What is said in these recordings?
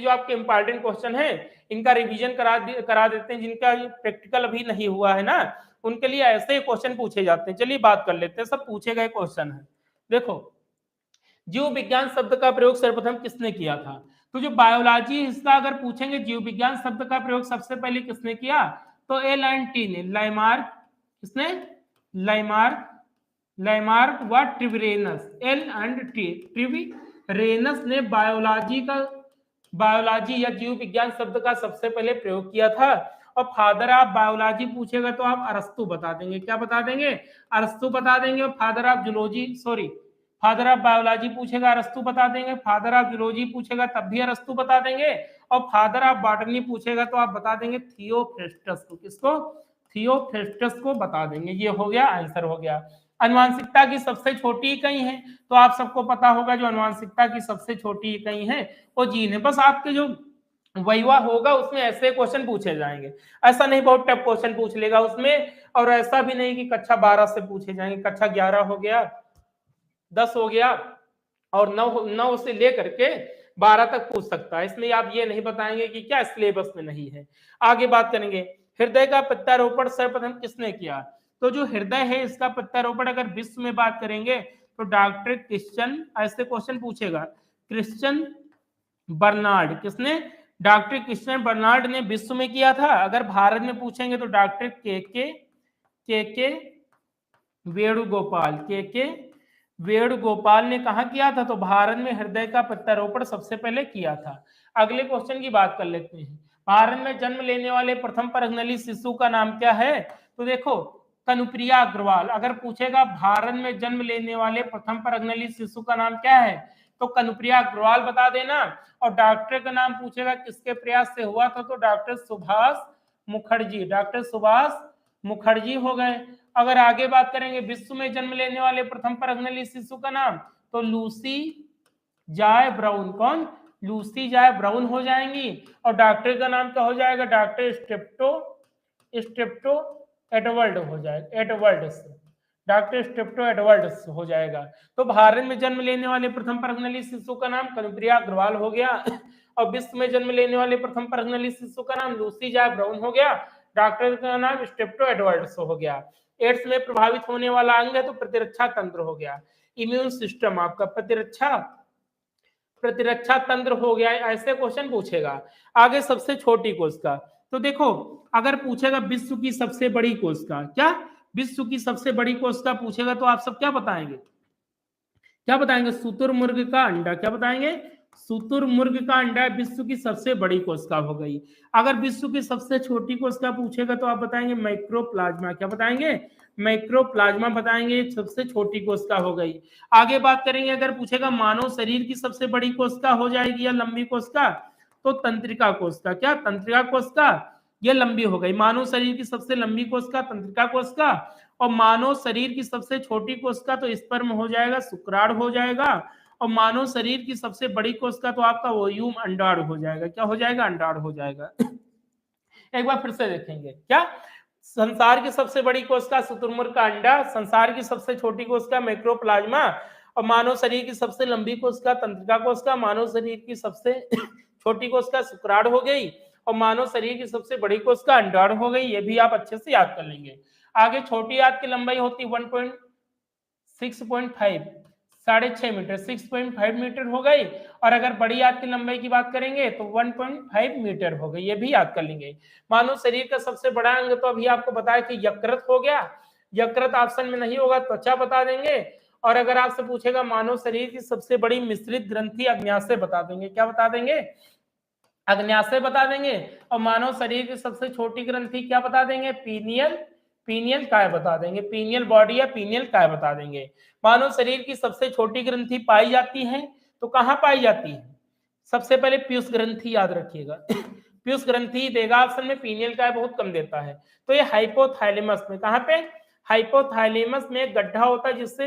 जो आपके important question है इनका रिवीजन करा देते हैं, जिनका प्रैक्टिकल अभी नहीं हुआ है ना, उनके लिए ऐसे क्वेश्चन पूछे जाते हैं। चलिए बात कर लेते हैं, सब पूछे गए क्वेश्चन है। देखो, जीव विज्ञान शब्द का प्रयोग सर्वप्रथम किसने किया था? तो जो बायोलॉजी हिस्सा अगर पूछेंगे, जीव विज्ञान शब्द का प्रयोग सबसे पहले किसने किया? तो एल एंड टी ने, लाइमार्क, किसने? लाइमार्क, लाइमार्क व ट्रिवरेनस, एल एंड टी, ट्रिवरेनस ने बायोलॉजी या जीव विज्ञान शब्द का सबसे पहले प्रयोग किया था। और फादर ऑफ बायोलॉजी पूछेगा तो आप अरस्तु बता देंगे। क्या बता देंगे? अरस्तु बता देंगे। और father of zoology, sorry, father of biology पूछेगा अरस्तु बता देंगे। फादर ऑफ जूलॉजी पूछेगा तब भी अरस्तु बता देंगे। और फादर ऑफ बॉटनी पूछेगा तो आप बता देंगे थियोफ्रेस्टस को। किसको? थियोफ्रेस्टस को बता देंगे। ये हो गया, आंसर हो गया। आनुवांशिकता की सबसे छोटी इकाई है, तो आप सबको पता होगा जो आनुवांशिकता की सबसे छोटी इकाई है वो जीन है। बस आपके जो वाइवा होगा उसमें ऐसे क्वेश्चन पूछे जाएंगे, ऐसा नहीं बहुत टफ क्वेश्चन पूछ लेगा उसमें। और ऐसा भी नहीं कि कक्षा 12 से पूछे जाएंगे, कक्षा 11 हो गया, 10 हो गया और 9 से लेकर के 12 तक पूछ सकता है। इसमें आप ये नहीं बताएंगे कि क्या सिलेबस में नहीं है। आगे बात करेंगे, हृदय का प्रत्यारोपण सर्वप्रथम किसने किया? तो जो हृदय है इसका प्रत्यारोपण अगर विश्व में बात करेंगे तो डॉक्टर क्रिश्चियन, ऐसे क्वेश्चन पूछेगा, क्रिश्चियन बर्नार्ड। किसने? डॉक्टर क्रिश्चियन बर्नार्ड ने विश्व में किया था। अगर भारत में पूछेंगे तो डॉक्टर के वेणुगोपाल ने कहा किया था? तो भारत में हृदय का प्रत्यारोपण सबसे पहले किया था। अगले क्वेश्चन की बात कर लेते हैं, भारत में जन्म लेने वाले प्रथम परगनली शिशु का नाम क्या है? तो देखो, कनुप्रिया अग्रवाल। अगर पूछेगा भारत में जन्म लेने वाले प्रथम परगनली शिशु का नाम क्या है, तो कनुप्रिया अग्रवाल बता देना। और डॉक्टर का नाम पूछेगा किसके प्रयास से हुआ था, तो डॉक्टर सुभाष मुखर्जी, डॉक्टर सुभाष मुखर्जी हो गए। अगर आगे बात करेंगे विश्व में जन्म लेने वाले प्रथम परगनली शिशु का नाम, तो लूसी जॉय ब्राउन। कौन? लूसी जॉय ब्राउन हो जाएंगी। और डॉक्टर का नाम क्या हो जाएगा? डॉक्टर स्टेप्टो एडवर्ड हो जाएगा, एडवर्ड्स, डॉक्टर स्टेप्टो एडवर्ड्स हो जाएगा। तो भारत में जन्म लेने वाले प्रथम परगनली शिशु का नाम कनुप्रिया अग्रवाल हो गया। और विश्व में जन्म लेने वाले प्रथम परगनली शिशु का नाम लूसी जॉय ब्राउन हो गया। डॉक्टर का नाम स्टेप्टो एडवर्ड्स हो गया। एड्स में प्रभावित होने वाला अंग है तो प्रतिरक्षा तंत्र हो गया, इम्यून सिस्टम आपका प्रतिरक्षा तंत्र हो गया। ऐसे क्वेश्चन पूछेगा। आगे सबसे छोटी कोशिका, तो देखो अगर पूछेगा विश्व की सबसे बड़ी कोशिका, क्या विश्व की सबसे बड़ी कोशिका पूछेगा तो आप सब क्या बताएंगे? क्या बताएंगे? शुतुरमुर्ग का अंडा। क्या बताएंगे? शुतुरमुर्ग का अंडा विश्व की सबसे बड़ी कोशिका हो गई। अगर विश्व की सबसे छोटी कोशिका पूछेगा तो आप बताएंगे माइक्रोप्लाज्मा। क्या बताएंगे? माइक्रोप्लाज्मा बताएंगे, सबसे छोटी कोशिका हो गई। आगे बात करेंगे, अगर पूछेगा मानव शरीर की सबसे बड़ी कोशिका हो जाएगी या लंबी कोशिका, तो तंत्रिका कोशिका। क्या? तंत्रिका कोशिका, ये लंबी हो गई। मानव शरीर की सबसे लंबी कोशिका तंत्रिका कोशिका। और मानव शरीर की सबसे छोटी कोशिका तो स्पर्म हो जाएगा, शुक्राणु हो जाएगा। और मानव शरीर की सबसे बड़ी कोशिका तो आपका ओव्यूम, अंडाणु हो जाएगा। क्या हो जाएगा? अंडाणु हो जाएगा। एक बार फिर से देखेंगे, क्या संसार की सबसे बड़ी कोशिका शुतुरमुर्ग का अंडा, संसार की सबसे छोटी कोशिका माइक्रोप्लाज्मा, और मानव शरीर की सबसे लंबी कोशिका तंत्रिका कोशिका, मानव शरीर की सबसे छोटी कोशिका शुक्राणु हो गई, और मानव शरीर की सबसे बड़ी कोशिका अंडाणु हो गई। ये भी आप अच्छे से याद कर लेंगे। आगे छोटी आंत की लंबाई होती 1.6.5, 6.5 मीटर, 6.5 मीटर हो गई। और अगर बड़ी आंत की लंबाई की बात करेंगे तो 1.5 मीटर हो गई। ये भी याद कर लेंगे। मानव शरीर का सबसे बड़ा अंग तो अभी आपको बताया कि यकृत हो गया। यकृत ऑप्शन में नहीं होगा, त्वचा बता देंगे। और अगर आपसे पूछेगा मानव शरीर की सबसे बड़ी मिश्रित ग्रंथि, अग्न्याशय बता देंगे। क्या बता देंगे? अग्न्याशय बता देंगे। और मानव शरीर की सबसे छोटी ग्रंथि क्या बता देंगे? पीनियल काय बता देंगे। पीनियल बॉडी या पीनियल काय बता देंगे। मानव शरीर की सबसे छोटी ग्रंथि पाई जाती है तो कहाँ पाई जाती है? सबसे पहले पीयूष ग्रंथि, याद रखिएगा। पीयूष ग्रंथि देगा ऑप्शन में, पीनियल काय बहुत कम देता है। तो ये हाइपोथैलेमस में, कहाँ पे? हाइपोथैलेमस में एक गड्ढा होता है जिससे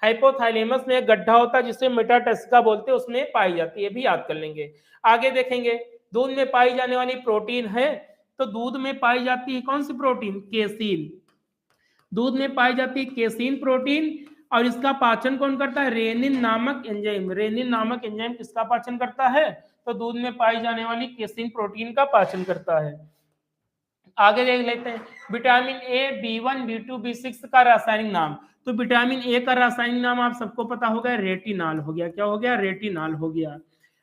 हाइपोथैलेमस में एक गड्ढा होता है जिससे मेटाटेस्का बोलते हैं, उसमें पाई जाती है। भी याद कर लेंगे। आगे देखेंगे, दूध में पाई जाने वाली प्रोटीन है, तो दूध में पाई जाती है कौन सी प्रोटीन? केसीन। दूध में पाई जाती है केसीन प्रोटीन। और इसका पाचन कौन करता है? रेनिन नामक एंजाइम। रेनिन नामक एंजाइम किसका पाचन करता है? तो दूध में पाई जाने वाली केसिन प्रोटीन का पाचन करता है। आगे देख लेते हैं vitamin A, B1, B2, B6 का रासायनिक नाम। तो विटामिन ए का रासायनिक नाम आप सबको पता होगा, रेटिनॉल हो गया। क्या हो गया? रेटिनॉल हो गया।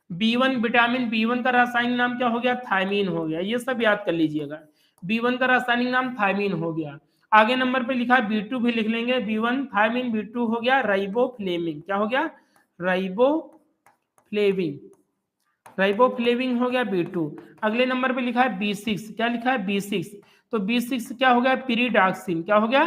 B1, विटामिन B1 का रासायनिक नाम क्या हो गया? थायमीन हो गया। ये सब याद कर लीजिएगा। B1 का रासायनिक नाम थायमीन हो गया। आगे नंबर पे लिखा है B2 भी लिख लेंगे। B1 थायमीन, B2 हो गया राइबोफ्लेविन। क्या हो गया? राइबोफ्लेविन। राइबोफ्लेविन हो गया B2। अगले नंबर पे लिखा है B6। क्या लिखा है? B6। तो B6 क्या हो गया? पिरिडाक्सिन। क्या हो गया?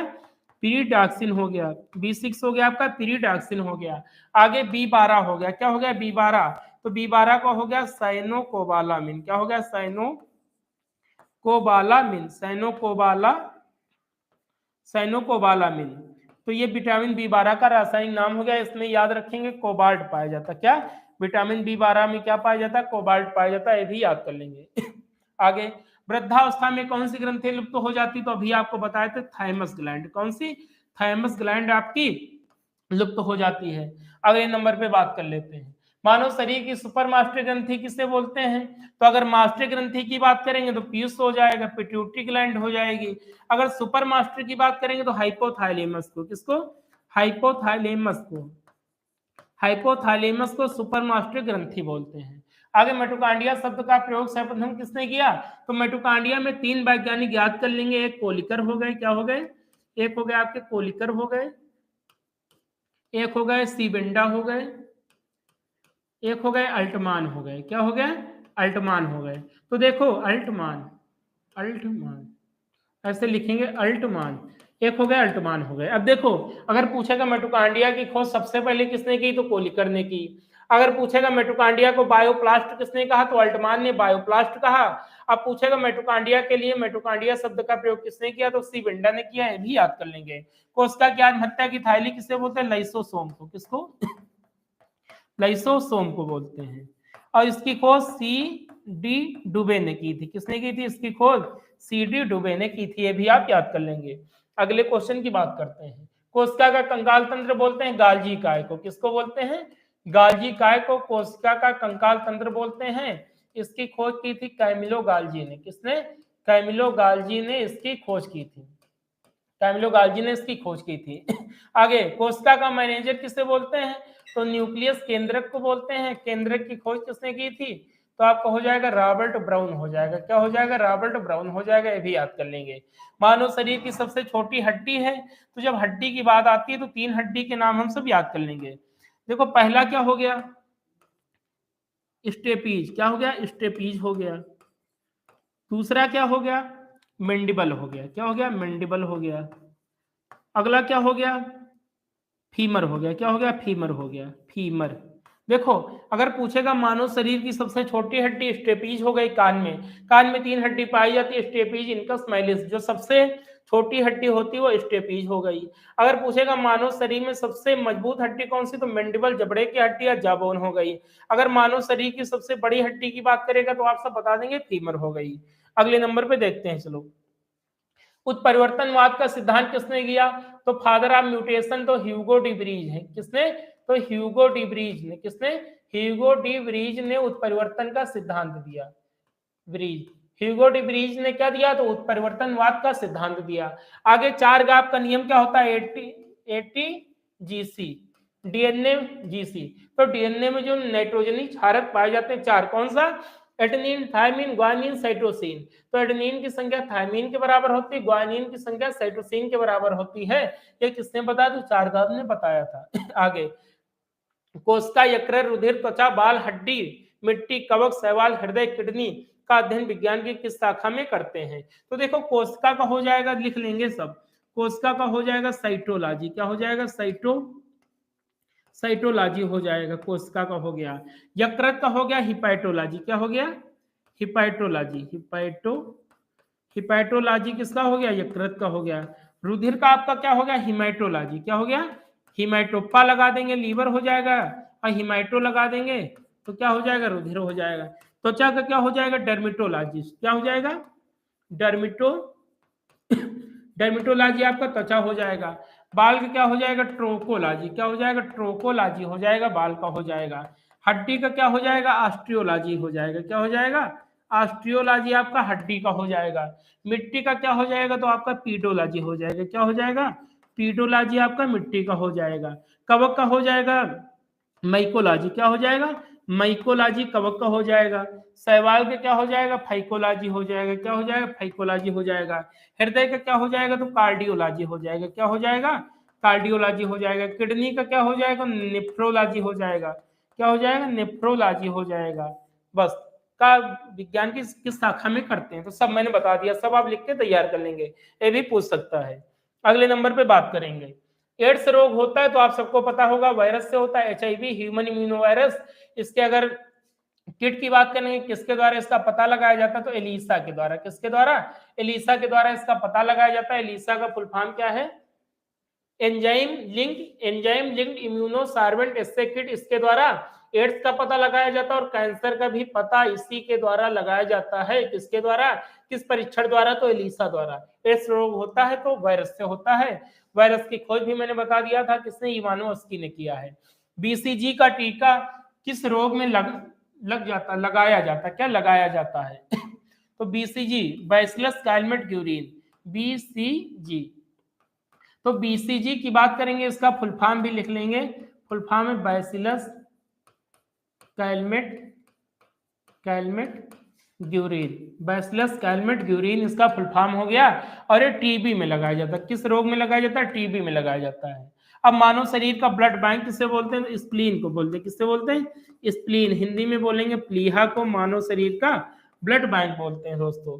पिरिडाक्सिन हो गया। B6 हो गया आपका पिरिडाक्सिन हो गया। आगे B12 हो गया। क्या हो गया? B12। तो B12 का हो गया साइनोकोबालामिन। क्या हो गया? साइनोकोबालामिन। साइनोकोबालामिन। तो ये विटामिन B12 का रासायनिक नाम हो गया। इसमें याद रखेंगे कोबाल्ट पाया जाता। क्या? विटामिन B12 में क्या पाया जाता है? कोबाल्ट पाया जाता है। ये भी याद कर लेंगे। आगे वृद्धावस्था में कौन सी ग्रंथि लुप्त हो जाती? तो अभी आपको बताए थे थाइमस ग्लैंड। कौन सी? थाइमस ग्लैंड आपकी लुप्त हो जाती है। अगले नंबर पे बात कर लेते हैं मानव शरीर की सुपर मास्टर ग्रंथि किसे बोलते हैं? तो अगर मास्टर ग्रंथि की बात करेंगे तो पीयूष हो जाएगा, पिट्यूटरी ग्लैंड हो जाएगी। अगर सुपर मास्टर की बात करेंगे तो हाइपोथाइलेमस को। किसको? हाइपोथाइलेमस को। हाइपोथाइलेमस को सुपर मास्टर ग्रंथि बोलते हैं। आगे मिटोकॉन्ड्रिया शब्द का प्रयोग सर्वप्रथम किसने किया? तो मिटोकॉन्ड्रिया में 3 वैज्ञानिक याद कर लेंगे। एक कोलिकर हो गए। क्या हो गए? एक हो गए आपके कोलिकर हो गए, एक हो गए सीबेंडा हो गए, एक हो गए अल्टमान हो गए। क्या हो गए? अल्टमान हो गए। तो देखो अल्टमान, अल्टमान ऐसे लिखेंगे अल्टमान। एक हो गए अल्टमान हो गए। अब देखो अगर पूछेगा मिटोकॉन्ड्रिया की खोज सबसे पहले किसने की? तो कोलिकर ने की। अगर पूछेगा मिटोकॉन्ड्रिया को बायोप्लास्ट किसने कहा? तो अल्टमान ने बायोप्लास्ट कहा। अब पूछेगा मिटोकॉन्ड्रिया के लिए मिटोकॉन्ड्रिया शब्द का प्रयोग किसने किया? तो सीबेंडा ने किया। ये भी याद कर लेंगे। कोशिका की आत्महत्या की थैली किसे बोलते हैं? लाइसोसोम को। किसको? लाइसोसोम को बोलते हैं। और इसकी खोज C.D. डुबे ने की थी। किसने की थी इसकी खोज? C.D. डुबे ने की थी। ये भी आप याद कर लेंगे। अगले क्वेश्चन की बात करते हैं। कोशिका का कंकाल तंत्र बोलते हैं गाल्जी काय को। किसको बोलते हैं? गाल्जी काय को कोशिका का कंकाल तंत्र बोलते हैं। इसकी खोज की थी कैमिलो गाल्जी ने। किसने? कैमिलो गाल्जी ने इसकी खोज की थी। कैमिलो गाल्जी ने इसकी खोज की थी। आगे कोशिका का मैनेजर किसे बोलते हैं? तो न्यूक्लियस केंद्रक को बोलते हैं। केंद्रक की खोज किसने की थी? तो आपका हो जाएगा रॉबर्ट ब्राउन हो जाएगा। क्या हो जाएगा? रॉबर्ट ब्राउन हो जाएगा। ये भी याद कर लेंगे। मानव शरीर की सबसे छोटी हड्डी है। तो जब हड्डी की बात आती है तो 3 हड्डी के नाम हम सब याद कर लेंगे। देखो पहला क्या हो गया? स्टेपीज। क्या हो गया? स्टेपीज हो गया। दूसरा क्या हो गया? मेंडिबल हो गया। क्या हो गया? मेंडिबल हो गया। अगला क्या हो गया? फीमर हो गया। क्या हो गया? फीमर हो गया। फीमर। देखो अगर पूछेगा मानव शरीर की सबसे छोटी हड्डी स्टेपीज हो गई कान में। कान में 3 हड्डी पाई जाती है, स्टेपीज, इनकस, माइलिस। जो सबसे छोटी हड्डी होती है वो स्टेपीज हो गई। अगर पूछेगा मानव शरीर में सबसे मजबूत हड्डी कौन सी? तो मेंडिबल, जबड़े की हड्डी या जाबोन हो गई। अगर मानव शरीर की सबसे बड़ी हड्डी की बात करेगा तो आप सब बता देंगे फीमर हो गई। अगले नंबर पे देखते हैं चलो। उत्परिवर्तनवाद का सिद्धांत किसने किया? तो फादर ऑफ म्यूटेशन तो ह्यूगो डी ब्रीज है। किसने? तो ह्यूगो डी ब्रीज ने। किसने? ह्यूगो डी ब्रीज ने उत्परिवर्तन का सिद्धांत दिया। ब्रीज, ह्यूगो डी ब्रीज ने क्या दिया? तो उत्परिवर्तनवाद का सिद्धांत दिया। आगे 4 गाप का नियम क्या होता है? 80 डीएनए जीसी। तो डीएनए में जो नाइट्रोजनी क्षारक पाए जाते हैं 4, कौन सा? Adenine, thymine, guanine, cytosine. तो एडेनिन की संख्या थायमिन के बराबर होती है, ग्वानिन की संख्या साइटोसिन के बराबर होती है। ये किसने बताया? तो चारगाव ने बताया था। आगे कोशिका, यकृत, रुधिर, त्वचा, बाल, हड्डी, मिट्टी, कवक, शैवाल, हृदय, किडनी का अध्ययन विज्ञान की किस शाखा में करते हैं? तो देखो कोशिका का हो जाएगा, लिख लेंगे सब। कोशिका का हो जाएगा साइटोलॉजी। क्या हो जाएगा? साइटोलॉजी हो जाएगा। कोशिका का हो गया। यकृत का हो गया हिपैटोलॉजी। क्या हो गया? हिपैटोलॉजी। हिपैटोलॉजी किसका हो गया? यकृत का हो गया। रुधिर का आपका क्या हो गया? हिमैटोलॉजी। क्या हो गया? हिमैटोपा लगा देंगे, लीवर हो जाएगा, और हिमैटो लगा देंगे तो क्या हो जाएगा? रुधिर हो जाएगा। त्वचा का क्या हो जाएगा? डर्मिटोलॉजिस्ट। क्या हो जाएगा? डर्मिटोलॉजी आपका त्वचा हो जाएगा। बाल का क्या हो जाएगा? ट्रोकोलॉजी। क्या हो जाएगा? ट्रोकोलॉजी हो जाएगा, बाल का हो जाएगा। हड्डी का क्या हो जाएगा? ऑस्टियोलॉजी हो जाएगा। क्या हो जाएगा? ऑस्टियोलॉजी आपका हड्डी का हो जाएगा। मिट्टी का क्या हो जाएगा? तो आपका पीडोलॉजी हो जाएगा। क्या हो जाएगा? पीडोलॉजी आपका मिट्टी का हो जाएगा। कवक का हो जाएगा माइकोलॉजी। क्या हो जाएगा? माइकोलॉजी कवक का हो जाएगा। शैवाल का क्या हो जाएगा? फाइकोलॉजी हो जाएगा। क्या हो जाएगा? फाइकोलॉजी हो जाएगा। हृदय का क्या हो जाएगा? तो कार्डियोलॉजी हो जाएगा। क्या हो जाएगा? कार्डियोलॉजी हो जाएगा। किडनी का क्या हो जाएगा? नेफ्रोलॉजी हो जाएगा। क्या हो जाएगा? नेफ्रोलॉजी हो जाएगा। बस का विज्ञान की किस शाखा में करते हैं, तो सब मैंने बता दिया, सब आप लिख के तैयार कर लेंगे, ये भी पूछ सकता है। अगले नंबर पे बात करेंगे। एड्स रोग होता है तो आप सबको पता होगा वायरस से होता है, एचआईवी ह्यूमन इम्यूनो वायरस। इसके अगर किट की बात करेंगे, किसके द्वारा इसका पता लगाया जाता है? तो एलिसा के द्वारा। किसके द्वारा? एलिसा के द्वारा इसका पता लगाया जाता है। एलिसा का फुल फॉर्म क्या है? एंजाइम लिंक्ड इम्यूनो सार्वेंट एस्से किट। इसके द्वारा एड्स का पता लगाया जाता है और कैंसर का भी पता इसी के द्वारा लगाया जाता है। किसके द्वारा? किस परीक्षण द्वारा? तो एलिसा द्वारा। एड्स रोग होता है तो वायरस से होता है। वायरस की खोज भी मैंने बता दिया था, किसने? इवानोव्स्की ने किया है। बीसीजी का टीका किस रोग में लगाया जाता है? क्या लगाया जाता है? तो BCG bacillus Calmette Guérin, BCG. तो बीसीजी की बात करेंगे, इसका फुल फॉर्म भी लिख लेंगे। फुल फॉर्म है bacillus Calmette Guérin. Bacillus Calmette Guérin इसका फुल फॉर्म हो गया। और ये टीबी में लगाया जाता है। किस रोग में लगाया जाता है? टीबी में लगाया जाता है। अब मानव शरीर का ब्लड बैंक किसे बोलते हैं? स्प्लीन को बोलते हैं। किससे बोलते हैं? स्प्लीन। हिंदी में बोलेंगे प्लीहा को मानव शरीर का ब्लड बैंक बोलते हैं दोस्तों।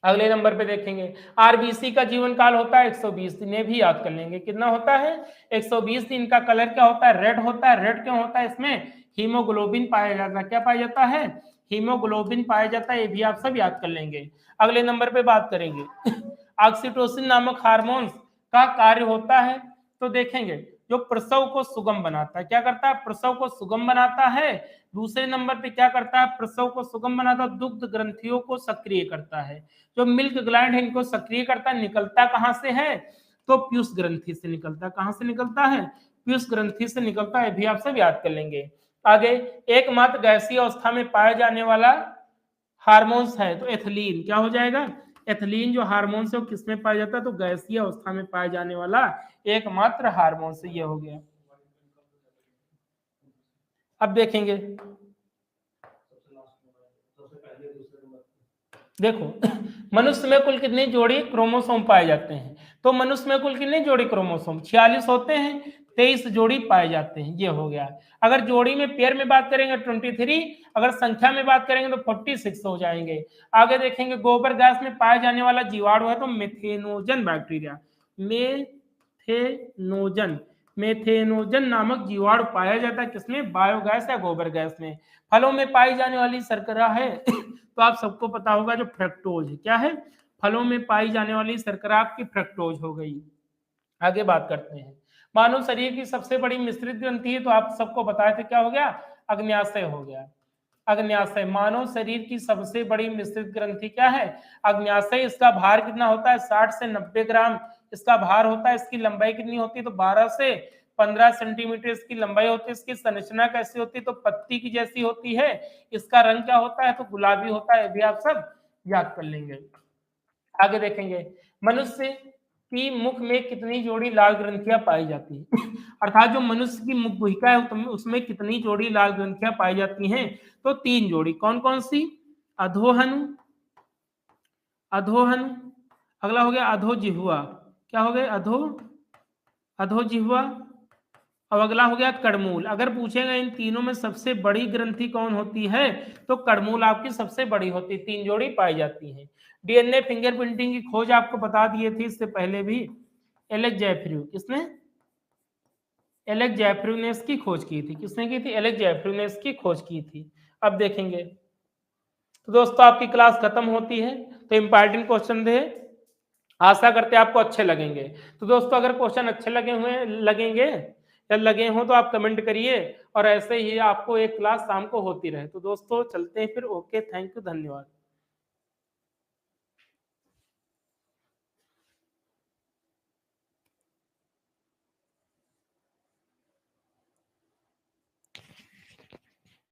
अगले नंबर पे देखेंगे, आरबीसी का जीवन काल होता है 120 दिन। ये भी याद कर लेंगे, कितना होता है? 120 दिन। का कलर क्या होता है? रेड होता है। रेड क्यों होता है? इसमें हीमोग्लोबिन पाया जाता है। क्या पाया जाता है? हीमोग्लोबिन पाया जाता है। ये भी आप सब याद कर लेंगे। अगले नंबर पे बात करेंगे ऑक्सीटोसिन नामक हार्मोन का कार्य होता है, तो देखेंगे जो प्रसव को सुगम बनाता है। क्या करता है? प्रसव को सुगम बनाता है। दूसरे नंबर पे क्या करता है? प्रसव को सुगम बनाता है, दुग्ध ग्रंथियों को सक्रिय करता है। जो मिल्क ग्लैंड है इनको सक्रिय करता है। निकलता कहां से है? तो पीयूष ग्रंथि से निकलता है। कहां से निकलता है? पीयूष ग्रंथि से निकलता है। भी आप सब याद कर लेंगे। आगे, एकमात्र गैसीय अवस्था में पाया जाने वाला हार्मोन्स है, तो एथिलीन। क्या हो जाएगा? एथिलीन जो हार्मोन्स है वो किसमें पाया जाता है? तो गैसीय अवस्था में पाया जाने वाला एकमात्र हार्मोन से। ये हो गया। अब देखेंगे, देखो मनुष्य में कुल कितनी जोड़ी क्रोमोसोम पाए जाते हैं? तो मनुष्य में कुल कितनी जोड़ी क्रोमोसोम? 46 होते हैं, 23 जोड़ी पाए जाते हैं। ये हो गया। अगर जोड़ी में पेयर में बात करेंगे 23, अगर संख्या में बात करेंगे तो 46 हो जाएंगे। आगे देखेंगे, गोबर गैस में पाया जाने वाला जीवाणु है तो मेथेनोजन बैक्टीरिया। मेथेनोजन नामक जीवाणु पाया जाता है किसमें? बायोगैस या गोबर गैस में। फलों में पाई जाने वाली शर्करा है तो आप सबको पता होगा जो फ्रक्टोज है। क्या है? फलों में पाई जाने वाली शर्करा आपकी फ्रक्टोज हो गई। आगे बात करते हैं, मानव शरीर की सबसे बड़ी मिश्रित ग्रंथि है तो आप सबको बताए थे, क्या हो गया? अग्न्याशय हो गया। अग्न्याशय मानव शरीर की सबसे बड़ी मिश्रित ग्रंथि क्या है? अग्न्याशय। इसका भार कितना होता है? 60 से 90 ग्राम इसका भार होता है। इसकी लंबाई कितनी होती है? तो 12 से 15 सेंटीमीटर इसकी लंबाई होती है। इसकी संरचना कैसी होती है? तो पत्ती की जैसी होती है। इसका रंग क्या होता है? तो गुलाबी होता है। भी आप सब याद कर लेंगे। आगे देखेंगे, मनुष्य की मुख में कितनी जोड़ी लाल ग्रंथियां पाई जाती हैं अर्थात जो मनुष्य की मुख गुहिका है उसमें कितनी जोड़ी लाल ग्रंथियां पाई जाती हैं? तो 3 जोड़ी। कौन कौन सी? अधोहनु, अधोहनु, अगला हो गया अधोजिह्वा। क्या हो गया? अधोजिह्वा। अब अगला हो गया कड़मूल। अगर पूछेगा इन तीनों में सबसे बड़ी ग्रंथि कौन होती है, तो कड़मूल आपकी सबसे बड़ी होती है। 3 जोड़ी पाई जाती है। डीएनए फिंगरप्रिंटिंग की खोज आपको बता दिए थी इससे पहले भी। एलेक्स जैफ्रू, किसने? एलेक्स जैफ्रू ने इसकी खोज की थी। किसने की थी? एलेक्स जैफ्रू ने इसकी खोज की थी। अब देखेंगे, तो दोस्तों आपकी क्लास खत्म होती है, तो इंपॉर्टेंट क्वेश्चन थे, आशा करते हैं आपको अच्छे लगेंगे। तो दोस्तों अगर क्वेश्चन अच्छे लगेंगे या लगे हो तो आप कमेंट करिए, और ऐसे ही आपको एक क्लास शाम को होती रहे। तो दोस्तों चलते हैं फिर। ओके, थैंक यू, धन्यवाद।